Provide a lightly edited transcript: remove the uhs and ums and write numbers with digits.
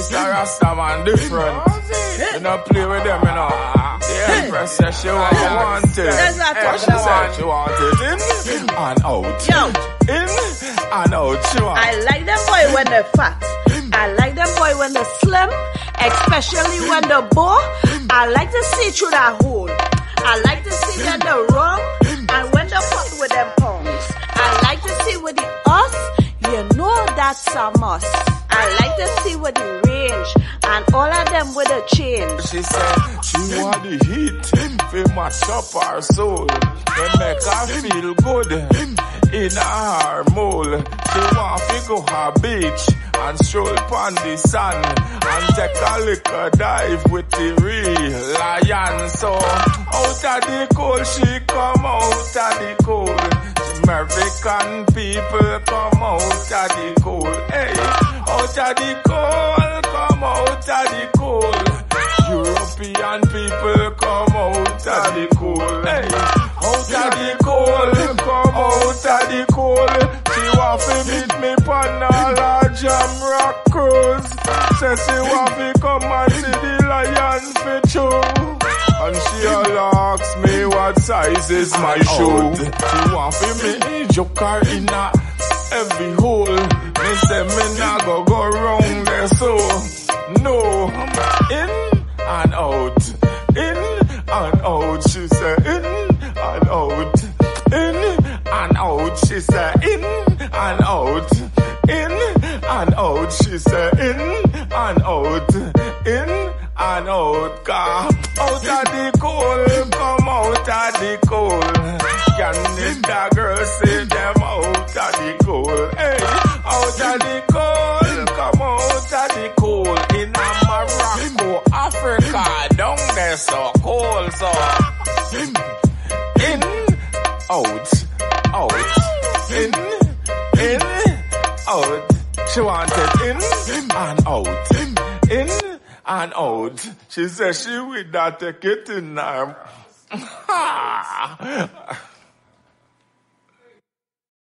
Mr. Rastaman different. You don't play with them, you know. The Empress says she want it. But she said she want it in and out. Yo. In and out. She want. I like them boy when they're fat. I like them boy when they're slim, especially when they're bow. I like to see through that hole. I like to see that they're wrong, and when they're put with them pounds. I like to see with the us, you know that's a must. I like to see with the range, and all of them with a change. She said she want the heat, feel match up her soul, and make her feel good in her mole. She want to go her beach and stroll upon the sun and take a little dive with the real lion. So out of the cold she come out of the cold. American people come out of the cold. Hey, out of the cold, come out of the cold. European people come out of the cold. Hey, out of the cold, come out of the cold. She want to meet me on a jam rock cruise. Say she want to come and see the lion for true. And she all asks me what size is my shoe. She want for me joker in a every hole. Me say me nah go round there so. No, in and out. In and out. She say in and out. In and out. She say in and out. In and out. She say in and out. In and out. Car out of the cold, come out of the cold. Can this girl say them out of the cold? Hey, out of the cold, come out of the cold. In Morocco, Africa, down there so cold, so in, out, in, out. She wanted in and out, in and out. She said she would not take it in her.